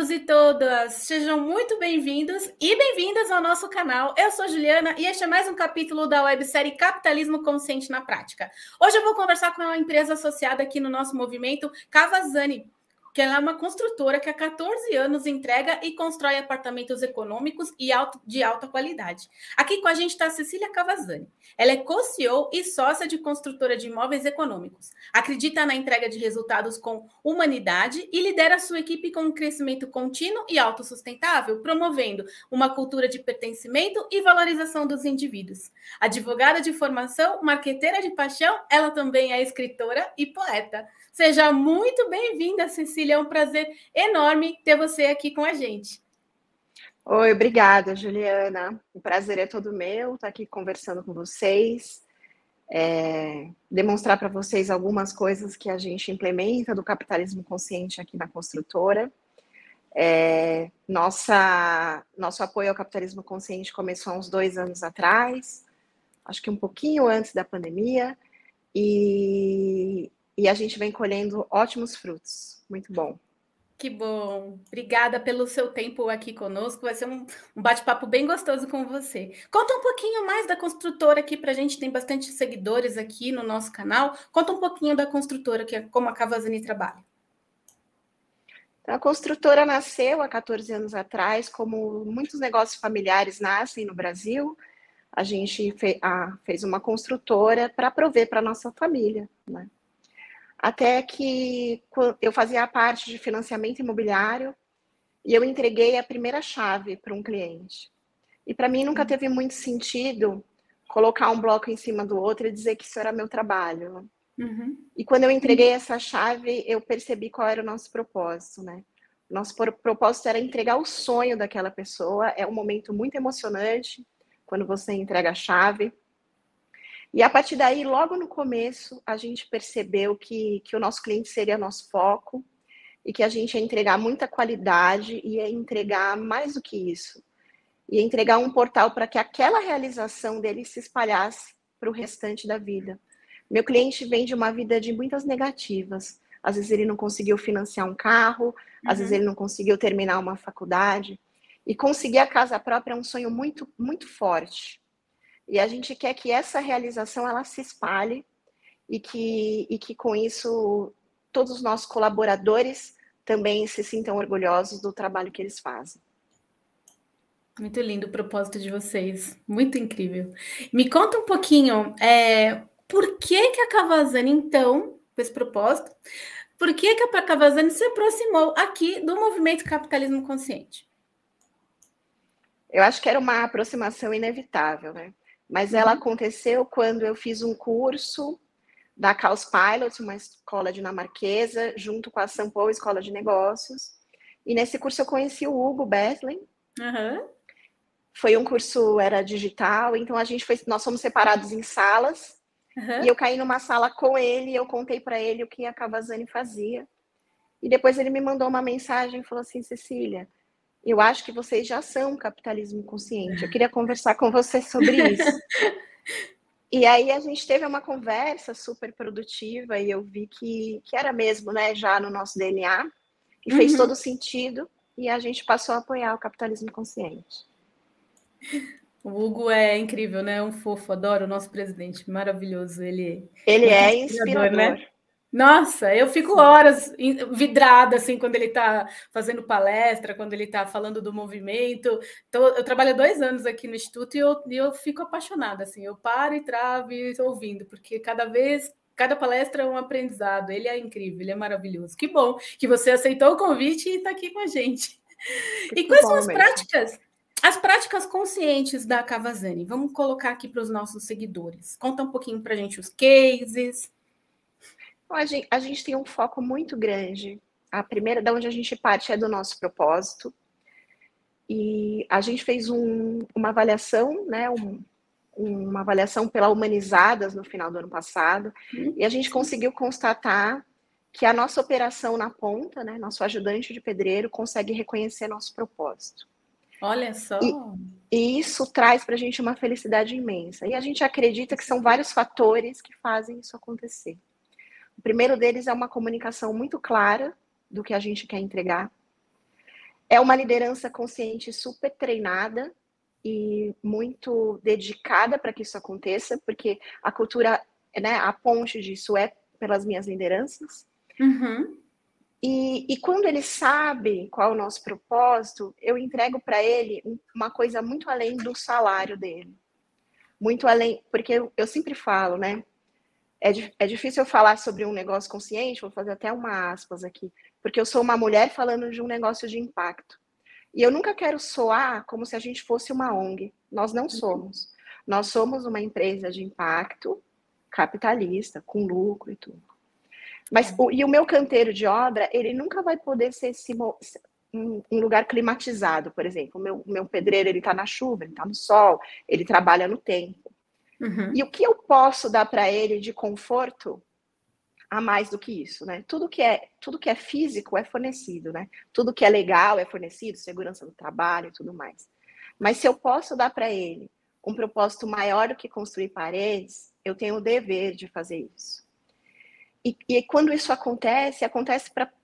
todos e todas, sejam muito bem-vindos e bem-vindas ao nosso canal. Eu sou Juliana e este é mais um capítulo da websérie Capitalismo Consciente na Prática. Hoje eu vou conversar com uma empresa associada aqui no nosso movimento, Cavazzani, que ela é uma construtora que há 14 anos entrega e constrói apartamentos econômicos e de alta qualidade. Aqui com a gente está a Cecília Cavazzani. Ela é co-CEO e sócia de construtora de imóveis econômicos. Acredita na entrega de resultados com humanidade e lidera sua equipe com um crescimento contínuo e autossustentável, promovendo uma cultura de pertencimento e valorização dos indivíduos. Advogada de formação, marqueteira de paixão, ela também é escritora e poeta. Seja muito bem-vinda, Cecília. É um prazer enorme ter você aqui com a gente. Oi, obrigada, Juliana. O prazer é todo meu estar aqui conversando com vocês, demonstrar para vocês algumas coisas que a gente implementa do capitalismo consciente aqui na construtora. Nosso apoio ao capitalismo consciente começou há uns 2 anos atrás, acho que um pouquinho antes da pandemia, e a gente vem colhendo ótimos frutos. Muito bom. Que bom. Obrigada pelo seu tempo aqui conosco. Vai ser um bate-papo bem gostoso com você. Conta um pouquinho mais da construtora aqui para a gente. Tem bastante seguidores aqui no nosso canal. Conta um pouquinho da construtora, que é como a Cavazzani trabalha. A construtora nasceu há 14 anos atrás, como muitos negócios familiares nascem no Brasil. A gente fez uma construtora para prover para a nossa família, né? Até que eu fazia parte de financiamento imobiliário e eu entreguei a primeira chave para um cliente. E para mim nunca teve muito sentido colocar um bloco em cima do outro e dizer que isso era meu trabalho. Uhum. E quando eu entreguei essa chave, eu percebi qual era o nosso propósito, né? Nosso propósito era entregar o sonho daquela pessoa. É um momento muito emocionante quando você entrega a chave. E a partir daí, logo no começo, a gente percebeu que o nosso cliente seria nosso foco e que a gente ia entregar muita qualidade e ia entregar mais do que isso. Ia entregar um portal para que aquela realização dele se espalhasse para o restante da vida. Meu cliente vem de uma vida de muitas negativas. Às vezes ele não conseguiu financiar um carro, às vezes ele não conseguiu terminar uma faculdade. E conseguir a casa própria é um sonho muito, muito forte. E a gente quer que essa realização ela se espalhe e que com isso todos os nossos colaboradores também se sintam orgulhosos do trabalho que eles fazem. Muito lindo o propósito de vocês, muito incrível. Me conta um pouquinho, por que a Cavazzani, então, com esse propósito, por que a Cavazzani se aproximou aqui do movimento Capitalismo Consciente? Eu acho que era uma aproximação inevitável, né? Mas ela aconteceu quando eu fiz um curso da Caos Pilot, uma escola dinamarquesa, junto com a São Paulo Escola de Negócios. E nesse curso eu conheci o Hugo Bethlen. Foi um curso, era digital, então nós fomos separados em salas. E eu caí numa sala com ele e eu contei para ele o que a Cavazzani fazia. E depois ele me mandou uma mensagem e falou assim: Cecília, eu acho que vocês já são capitalismo consciente. Eu queria conversar com você sobre isso. E aí a gente teve uma conversa super produtiva e eu vi que era mesmo, né, já no nosso DNA. E fez todo sentido. E a gente passou a apoiar o capitalismo consciente. O Hugo é incrível, né? Um fofo, adoro o nosso presidente, maravilhoso. Ele é inspirador, né? Nossa, eu fico horas vidrada, assim, quando ele está fazendo palestra, quando ele está falando do movimento. Então, eu trabalho há 2 anos aqui no Instituto e eu fico apaixonada, assim. Eu paro e travo e estou ouvindo, porque cada palestra é um aprendizado. Ele é incrível, ele é maravilhoso. Que bom que você aceitou o convite e está aqui com a gente. E quais são as práticas? As práticas conscientes da Cavazzani. Vamos colocar aqui para os nossos seguidores. Conta um pouquinho para a gente os cases. A gente tem um foco muito grande. A primeira, da onde a gente parte, é do nosso propósito. E a gente fez uma avaliação, né, uma avaliação pela Humanizadas no final do ano passado. E a gente conseguiu constatar que a nossa operação na ponta, né, nosso ajudante de pedreiro, consegue reconhecer nosso propósito. Olha só! E isso traz para a gente uma felicidade imensa. E a gente acredita que são vários fatores que fazem isso acontecer. O primeiro deles é uma comunicação muito clara do que a gente quer entregar. É uma liderança consciente super treinada e muito dedicada para que isso aconteça, porque a cultura, né, a ponte disso é pelas minhas lideranças. Uhum. E quando ele sabe qual é o nosso propósito, eu entrego para ele uma coisa muito além do salário dele. Muito além, porque eu sempre falo, né? É difícil eu falar sobre um negócio consciente, vou fazer até uma aspas aqui, porque eu sou uma mulher falando de um negócio de impacto. E eu nunca quero soar como se a gente fosse uma ONG. Nós não somos. Nós somos uma empresa de impacto capitalista, com lucro e tudo. Mas e o meu canteiro de obra, ele nunca vai poder ser um lugar climatizado, por exemplo. O meu pedreiro, ele está na chuva, ele está no sol, ele trabalha no tempo. Uhum. E o que eu posso dar para ele de conforto a mais do que isso, né? Tudo que é físico é fornecido, né? Tudo que é legal é fornecido, segurança do trabalho e tudo mais. Mas se eu posso dar para ele um propósito maior do que construir paredes, eu tenho o dever de fazer isso. E quando isso acontece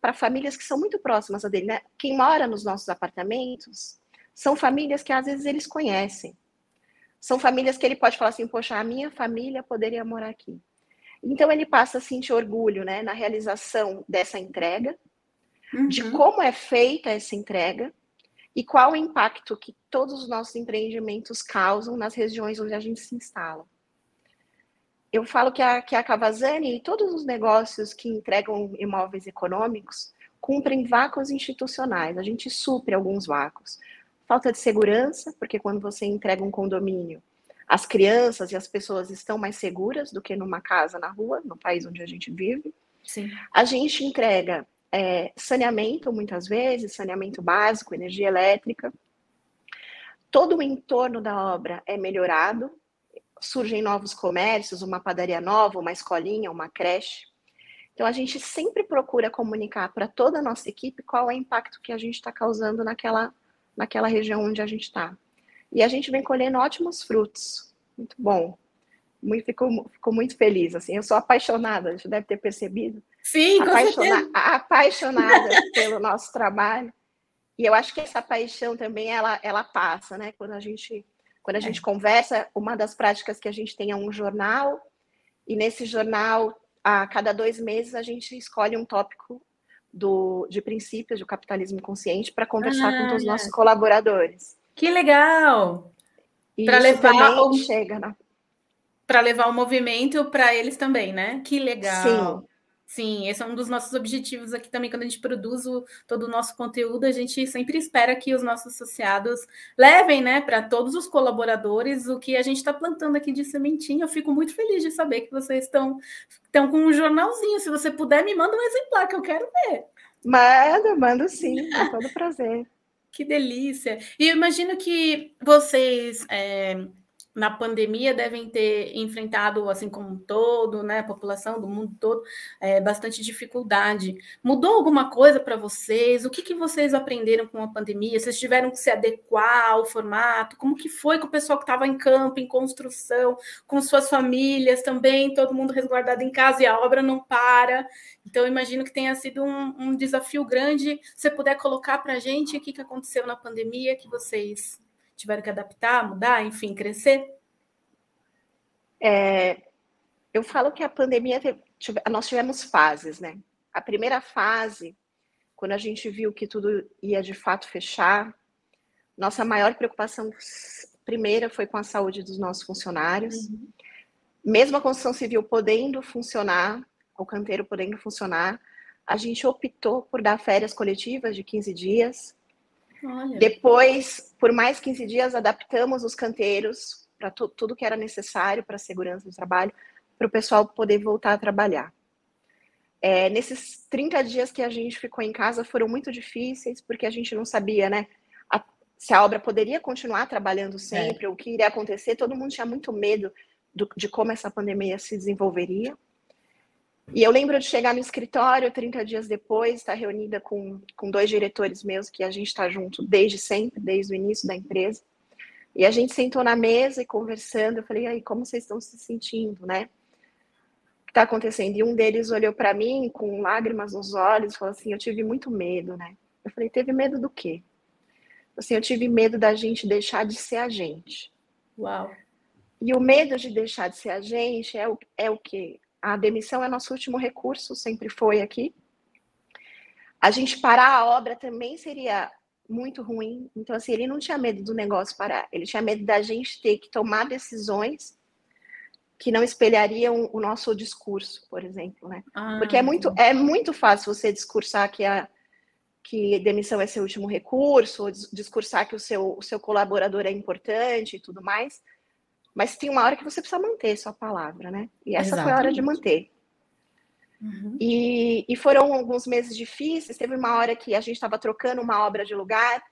para famílias que são muito próximas a dele, né? Quem mora nos nossos apartamentos são famílias que às vezes eles conhecem. São famílias que ele pode falar assim, poxa, a minha família poderia morar aqui. Então ele passa a sentir orgulho, né, na realização dessa entrega, de Uhum. como é feita essa entrega e qual o impacto que todos os nossos empreendimentos causam nas regiões onde a gente se instala. Eu falo que a Cavazzani e todos os negócios que entregam imóveis econômicos cumprem vácuos institucionais. A gente supre alguns vácuos. Falta de segurança, porque quando você entrega um condomínio, as crianças e as pessoas estão mais seguras do que numa casa na rua, no país onde a gente vive. Sim. A gente entrega saneamento, muitas vezes, saneamento básico, energia elétrica. Todo o entorno da obra é melhorado, surgem novos comércios, uma padaria nova, uma escolinha, uma creche. Então, a gente sempre procura comunicar para toda a nossa equipe qual é o impacto que a gente está causando naquela região onde a gente está. E a gente vem colhendo ótimos frutos. Muito bom. Fico muito feliz. Assim, eu sou apaixonada, você deve ter percebido. Sim, com certeza. Apaixonada pelo nosso trabalho. E eu acho que essa paixão também, ela passa, né? Quando a gente conversa, uma das práticas que a gente tem é um jornal, e nesse jornal, a cada 2 meses, a gente escolhe um tópico de princípios do capitalismo consciente para conversar com todos os nossos colaboradores. Que legal! E Para isso levar também chega na... para levar o movimento para eles também, né? Que legal. Sim, Sim, esse é um dos nossos objetivos aqui também, quando a gente produz todo o nosso conteúdo, a gente sempre espera que os nossos associados levem, né, para todos os colaboradores o que a gente está plantando aqui de sementinha. Eu fico muito feliz de saber que vocês estão com um jornalzinho. Se você puder, me manda um exemplar, que eu quero ver. mando sim, com todo prazer. Que delícia! E eu imagino que vocês, na pandemia, devem ter enfrentado, assim como um todo, né, a população do mundo todo, bastante dificuldade. Mudou alguma coisa para vocês? O que vocês aprenderam com a pandemia? Vocês tiveram que se adequar ao formato? Como que foi com o pessoal que estava em campo, em construção, com suas famílias também, todo mundo resguardado em casa e a obra não para? Então, imagino que tenha sido um desafio grande. Se você puder colocar para a gente o que aconteceu na pandemia, que vocês tiveram que adaptar, mudar, enfim, crescer? Eu falo que a pandemia, nós tivemos fases, né? A primeira fase, quando a gente viu que tudo ia de fato fechar, nossa maior preocupação primeira foi com a saúde dos nossos funcionários. Uhum. Mesmo a construção civil podendo funcionar, o canteiro podendo funcionar, a gente optou por dar férias coletivas de 15 dias. Olha. Depois, por mais 15 dias, adaptamos os canteiros para tudo que era necessário para a segurança do trabalho, para o pessoal poder voltar a trabalhar. Nesses 30 dias que a gente ficou em casa foram muito difíceis, porque a gente não sabia, né, se a obra poderia continuar trabalhando sempre, o que iria acontecer. Todo mundo tinha muito medo de como essa pandemia se desenvolveria. E eu lembro de chegar no escritório 30 dias depois, estar reunida com 2 diretores meus, que a gente está junto desde sempre, desde o início da empresa. E a gente sentou na mesa e conversando. Eu falei, aí, como vocês estão se sentindo, né? O que está acontecendo? E um deles olhou para mim com lágrimas nos olhos e falou assim, eu tive muito medo, né? Eu falei, teve medo do quê? Assim, eu tive medo da gente deixar de ser a gente. Uau. E o medo de deixar de ser a gente é o quê? A demissão é nosso último recurso, sempre foi aqui. A gente parar a obra também seria muito ruim. Então, assim, ele não tinha medo do negócio parar. Ele tinha medo da gente ter que tomar decisões que não espelhariam o nosso discurso, por exemplo, né? Porque é muito fácil você discursar que demissão é seu último recurso, ou discursar que o seu colaborador é importante e tudo mais, mas tem uma hora que você precisa manter sua palavra, né? E essa foi a hora de manter. Uhum. E foram alguns meses difíceis, teve uma hora que a gente estava trocando uma obra de lugar,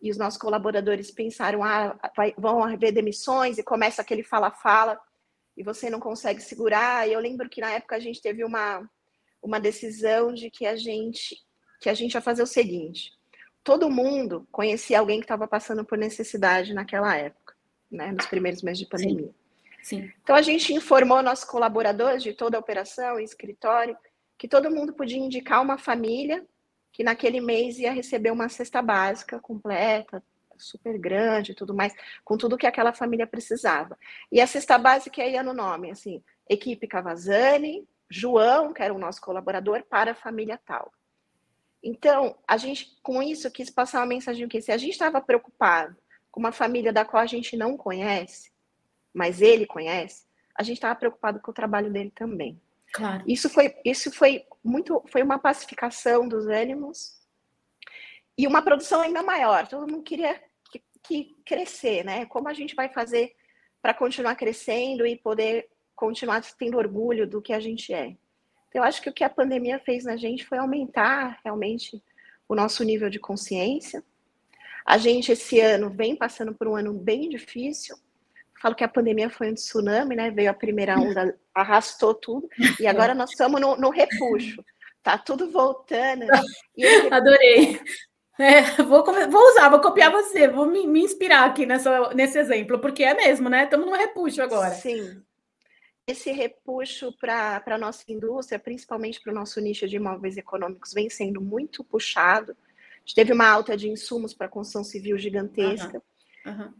e os nossos colaboradores pensaram, vão haver demissões, e começa aquele fala-fala, e você não consegue segurar. E eu lembro que na época a gente teve uma decisão de que a gente ia fazer o seguinte: todo mundo conhecia alguém que estava passando por necessidade naquela época, né, nos primeiros meses de pandemia. Sim. Então a gente informou nossos colaboradores de toda a operação e escritório que todo mundo podia indicar uma família que naquele mês ia receber uma cesta básica completa, super grande e tudo mais, com tudo que aquela família precisava. E a cesta básica ia no nome, assim, equipe Cavazzani, João, que era o nosso colaborador, para a família tal. Então, a gente, com isso, quis passar uma mensagem que se a gente estava preocupado com uma família da qual a gente não conhece, mas ele conhece, a gente estava preocupado com o trabalho dele também. Claro. Isso foi uma pacificação dos ânimos e uma produção ainda maior. Todo mundo queria que crescer, né? Como a gente vai fazer para continuar crescendo e poder continuar tendo orgulho do que a gente é? Então, eu acho que o que a pandemia fez na gente foi aumentar realmente o nosso nível de consciência. A gente, esse ano, vem passando por um ano bem difícil. Falo que a pandemia foi um tsunami, né? Veio a primeira onda, arrastou tudo, e agora nós estamos no repuxo. Tá tudo voltando. Adorei. Vou copiar você, vou me inspirar aqui nesse exemplo, porque é mesmo, né? Estamos no repuxo agora. Sim. Esse repuxo para a nossa indústria, principalmente para o nosso nicho de imóveis econômicos, vem sendo muito puxado. A gente teve uma alta de insumos para a construção civil gigantesca.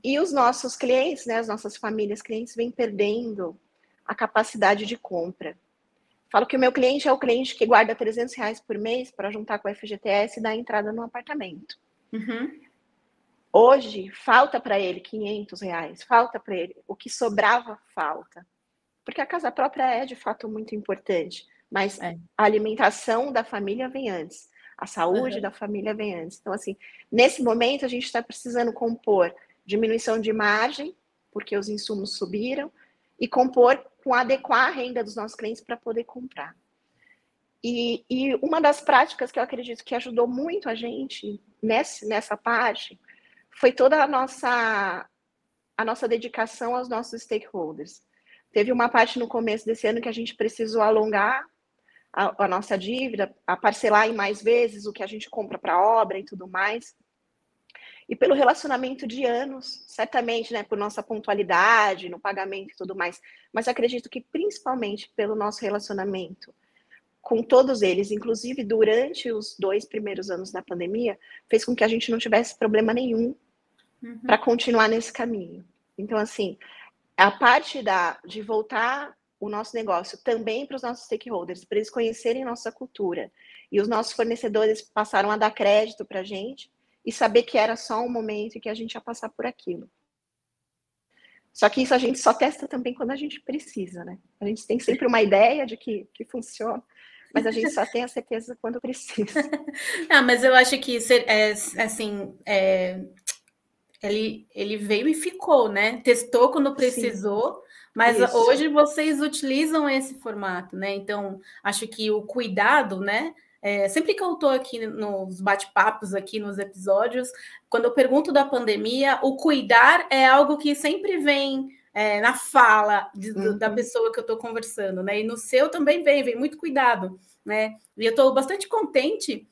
E os nossos clientes, né, as nossas famílias clientes, vêm perdendo a capacidade de compra. Falo que o meu cliente é o cliente que guarda R$300 por mês para juntar com o FGTS e dar entrada no apartamento. Hoje, falta para ele R$500, falta para ele. O que sobrava, falta. Porque a casa própria é, de fato, muito importante, mas a alimentação da família vem antes, a saúde da família vem antes. Então, assim, nesse momento, a gente está precisando compor diminuição de margem, porque os insumos subiram, e compor com adequar a renda dos nossos clientes para poder comprar. E uma das práticas que eu acredito que ajudou muito a gente nessa parte foi toda a nossa dedicação aos nossos stakeholders. Teve uma parte no começo desse ano que a gente precisou alongar a nossa dívida, a parcelar em mais vezes o que a gente compra para a obra e tudo mais. E pelo relacionamento de anos, certamente, né, por nossa pontualidade no pagamento e tudo mais, mas acredito que principalmente pelo nosso relacionamento com todos eles, inclusive durante os 2 primeiros anos da pandemia, fez com que a gente não tivesse problema nenhum para continuar nesse caminho. Então, assim, a parte de voltar o nosso negócio também para os nossos stakeholders, para eles conhecerem nossa cultura, e os nossos fornecedores passaram a dar crédito para a gente, e saber que era só um momento e que a gente ia passar por aquilo. Só que isso a gente só testa também quando a gente precisa, né? A gente tem sempre uma ideia de que funciona, mas a gente só tem a certeza quando precisa. Mas eu acho que ele veio e ficou, né? Testou quando precisou, sim, mas isso. Hoje vocês utilizam esse formato, né? Então, acho que o cuidado, né? Sempre que eu estou aqui nos bate-papos, aqui nos episódios, quando eu pergunto da pandemia, o cuidar é algo que sempre vem na fala da pessoa que eu estou conversando, né? E no seu também vem muito cuidado, né? E eu estou bastante contente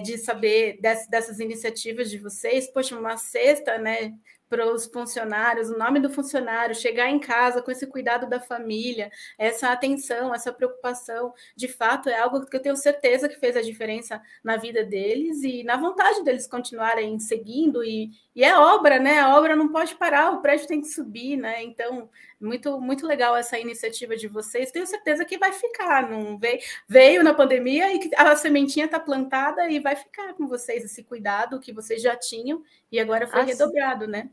de saber dessas iniciativas de vocês. Poxa, uma cesta, né? para os funcionários, o nome do funcionário, chegar em casa com esse cuidado da família, essa atenção, essa preocupação, de fato, é algo que eu tenho certeza que fez a diferença na vida deles e na vontade deles continuarem seguindo. E é obra, né? A obra não pode parar, o prédio tem que subir, né? Então, muito, muito legal essa iniciativa de vocês. Tenho certeza que vai ficar, não veio na pandemia e que a sementinha está plantada e vai ficar com vocês esse cuidado que vocês já tinham e agora foi redobrado, né?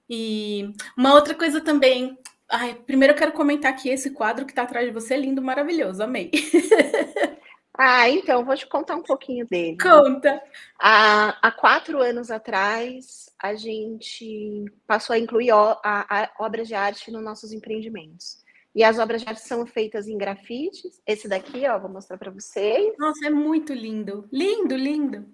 E uma outra coisa também. Ai, primeiro eu quero comentar aqui esse quadro que está atrás de você, lindo, maravilhoso, amei. Então, vou te contar um pouquinho dele. Conta! Né? Há 4 anos atrás, a gente passou a incluir a obras de arte nos nossos empreendimentos. E as obras de arte são feitas em grafites. Esse daqui, ó, vou mostrar para vocês. Nossa, é muito lindo. Lindo, lindo.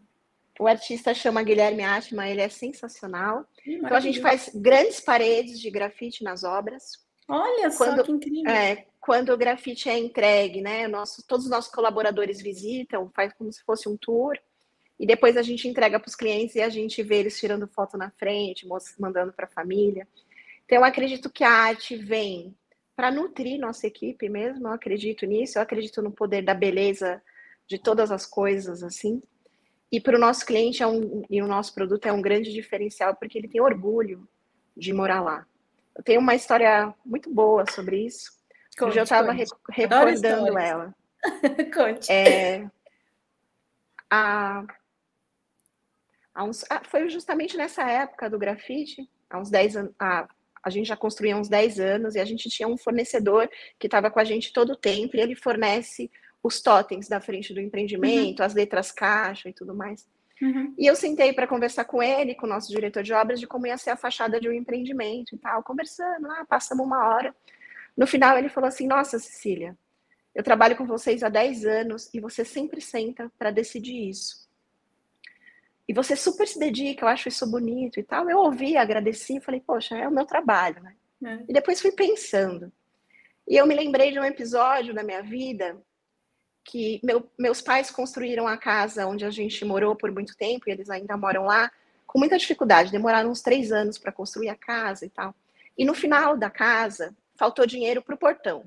O artista chama Guilherme Atman, ele é sensacional. Então, a gente faz grandes paredes de grafite nas obras. Olha só que incrível. Quando o grafite é entregue, né? Todos os nossos colaboradores visitam, faz como se fosse um tour. E depois a gente entrega para os clientes e a gente vê eles tirando foto na frente, mandando para a família. Então, eu acredito que a arte vem para nutrir nossa equipe mesmo. Eu acredito nisso. Eu acredito no poder da beleza de todas as coisas, assim. E para o nosso cliente e o nosso produto é um grande diferencial, porque ele tem orgulho de morar lá. Eu tenho uma história muito boa sobre isso. Hoje eu estava recordando ela. Conte. Foi justamente nessa época do grafite, há uns 10 anos. A gente já construía há uns 10 anos e a gente tinha um fornecedor que estava com a gente todo o tempo e ele fornece os totens da frente do empreendimento, as letras caixa e tudo mais. E eu sentei para conversar com ele, com o nosso diretor de obras, de como ia ser a fachada de um empreendimento e tal, conversando lá, passamos 1 hora. No final ele falou assim, nossa, Cecília, eu trabalho com vocês há 10 anos e você sempre senta para decidir isso. E você super se dedica, eu acho isso bonito e tal. Eu ouvi, agradeci, falei, poxa, é o meu trabalho, né? E depois fui pensando. E eu me lembrei de um episódio da minha vida que meus pais construíram a casa onde a gente morou por muito tempo, e eles ainda moram lá, com muita dificuldade. Demoraram uns 3 anos para construir a casa e tal. E no final da casa, faltou dinheiro para o portão.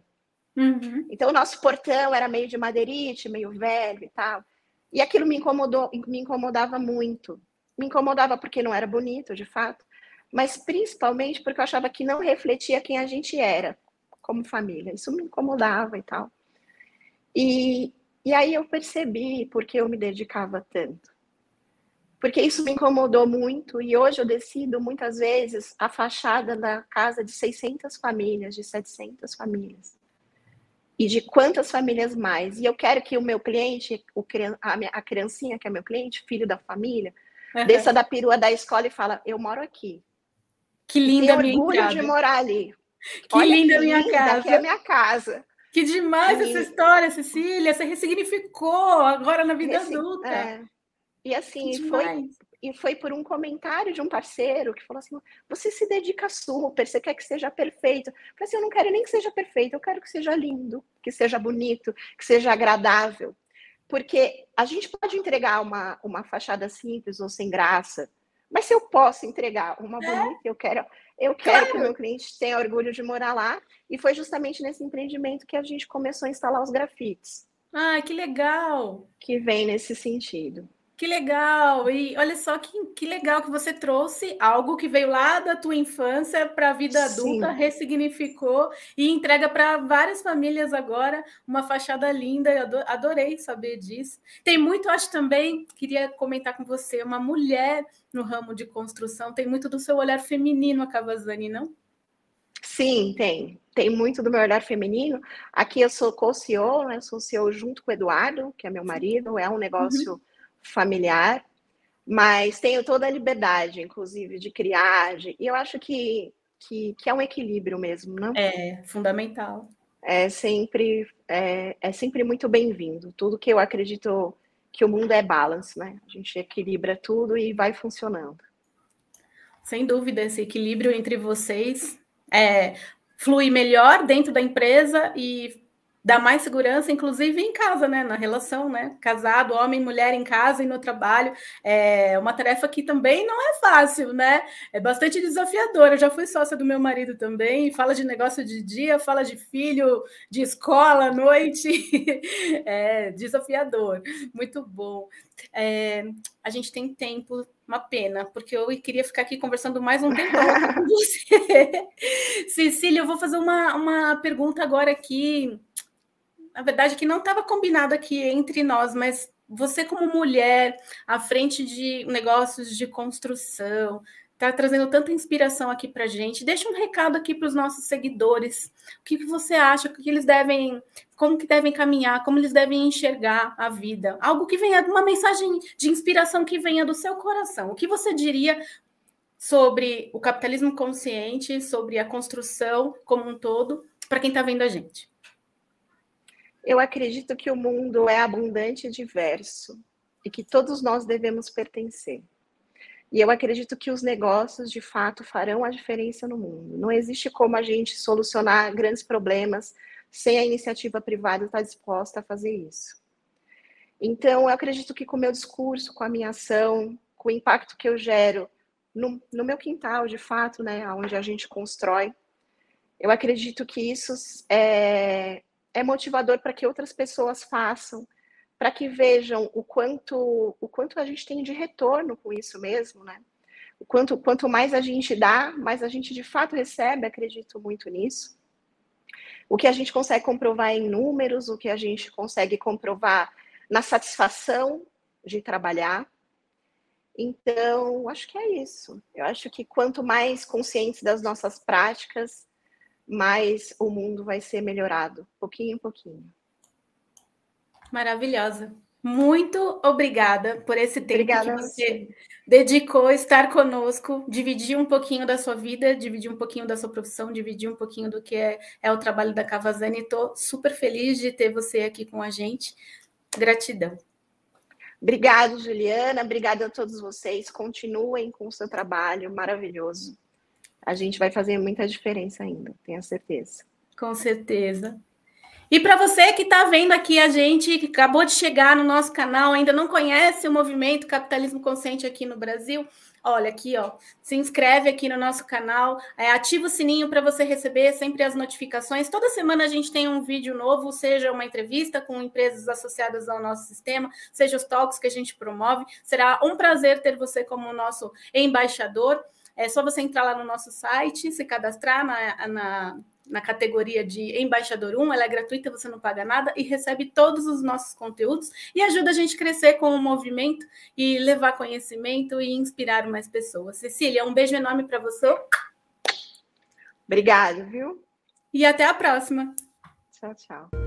Então, o nosso portão era meio de madeirite, meio velho e tal. E aquilo me incomodava muito. Me incomodava porque não era bonito, de fato, mas principalmente porque eu achava que não refletia quem a gente era como família. Isso me incomodava e tal. E aí eu percebi por que eu me dedicava tanto. Porque isso me incomodou muito e hoje eu decido muitas vezes a fachada da casa de 600 famílias, de 700 famílias. E de quantas famílias mais. E eu quero que o meu cliente, a criancinha que é meu cliente, filho da família, desça da perua da escola e fala, eu moro aqui. Que linda a minha casa. Tenho orgulho de morar ali. Que linda a minha casa. Que é a minha casa. Que demais essa história, Cecília. Você ressignificou agora na vida adulta. E assim, foi por um comentário de um parceiro que falou assim, você se dedica super, você quer que seja perfeito. Eu falei assim, eu não quero nem que seja perfeito, eu quero que seja lindo, que seja bonito, que seja agradável. Porque a gente pode entregar uma fachada simples ou sem graça, mas se eu posso entregar uma bonita, eu quero que o meu cliente tenha orgulho de morar lá. E foi justamente nesse empreendimento que a gente começou a instalar os grafites. Ah, que legal! Que vem nesse sentido. Que legal! E olha só que legal que você trouxe algo que veio lá da tua infância para a vida adulta, ressignificou e entrega para várias famílias agora uma fachada linda. Eu adorei saber disso. Tem muito, acho também, queria comentar com você, uma mulher no ramo de construção, tem muito do seu olhar feminino, a Cavazani, não? Sim, tem. Tem muito do meu olhar feminino. Aqui eu sou co-CEO, né? Eu sou CEO junto com o Eduardo, que é meu marido, é um negócio familiar, mas tenho toda a liberdade, inclusive, de criar, e eu acho que é um equilíbrio mesmo, não? É fundamental. É sempre muito bem-vindo. Tudo que eu acredito que o mundo é balance, né? A gente equilibra tudo e vai funcionando. Sem dúvida, esse equilíbrio entre vocês flui melhor dentro da empresa e dá mais segurança, inclusive em casa, né? Na relação, né? Casado, homem, mulher em casa e no trabalho. É uma tarefa que também não é fácil, né? É bastante desafiadora. Eu já fui sócia do meu marido também, fala de negócio de dia, fala de filho, de escola à noite. É desafiador, muito bom. A gente tem tempo, uma pena, porque eu queria ficar aqui conversando mais um tempão com você. Cecília, eu vou fazer uma pergunta agora aqui, na verdade, que não estava combinado aqui entre nós, mas você, como mulher, à frente de negócios de construção, está trazendo tanta inspiração aqui para a gente. Deixa um recado aqui para os nossos seguidores. O que você acha? O que eles devem, como que devem caminhar, como eles devem enxergar a vida? Algo que venha, uma mensagem de inspiração que venha do seu coração. O que você diria sobre o capitalismo consciente, sobre a construção como um todo, para quem está vendo a gente? Eu acredito que o mundo é abundante e diverso e que todos nós devemos pertencer. E eu acredito que os negócios, de fato, farão a diferença no mundo. Não existe como a gente solucionar grandes problemas sem a iniciativa privada estar disposta a fazer isso. Então, eu acredito que com o meu discurso, com a minha ação, com o impacto que eu gero no meu quintal, de fato, né, onde a gente constrói, eu acredito que isso é motivador para que outras pessoas façam, para que vejam o quanto a gente tem de retorno com isso mesmo, né? Quanto mais a gente dá, mais a gente de fato recebe, acredito muito nisso. O que a gente consegue comprovar em números, o que a gente consegue comprovar na satisfação de trabalhar. Então, acho que é isso. Eu acho que quanto mais conscientes das nossas práticas, mais o mundo vai ser melhorado, pouquinho em pouquinho. Maravilhosa. Muito obrigada por esse tempo Obrigada que você dedicou a estar conosco, dividir um pouquinho da sua vida, dividir um pouquinho da sua profissão, dividir um pouquinho do que é o trabalho da Cavazani. Estou super feliz de ter você aqui com a gente. Gratidão. Obrigada, Juliana. Obrigada a todos vocês. Continuem com o seu trabalho maravilhoso. A gente vai fazer muita diferença ainda, tenho certeza. Com certeza. E para você que está vendo aqui a gente, que acabou de chegar no nosso canal, ainda não conhece o movimento Capitalismo Consciente aqui no Brasil, olha aqui, ó, se inscreve aqui no nosso canal, ativa o sininho para você receber sempre as notificações. Toda semana a gente tem um vídeo novo, seja uma entrevista com empresas associadas ao nosso sistema, seja os talks que a gente promove. Será um prazer ter você como nosso embaixador. É só você entrar lá no nosso site, se cadastrar na categoria de Embaixador 1, ela é gratuita, você não paga nada e recebe todos os nossos conteúdos e ajuda a gente a crescer com o movimento e levar conhecimento e inspirar mais pessoas. Cecília, um beijo enorme para você. Obrigada, viu? E até a próxima. Tchau, tchau.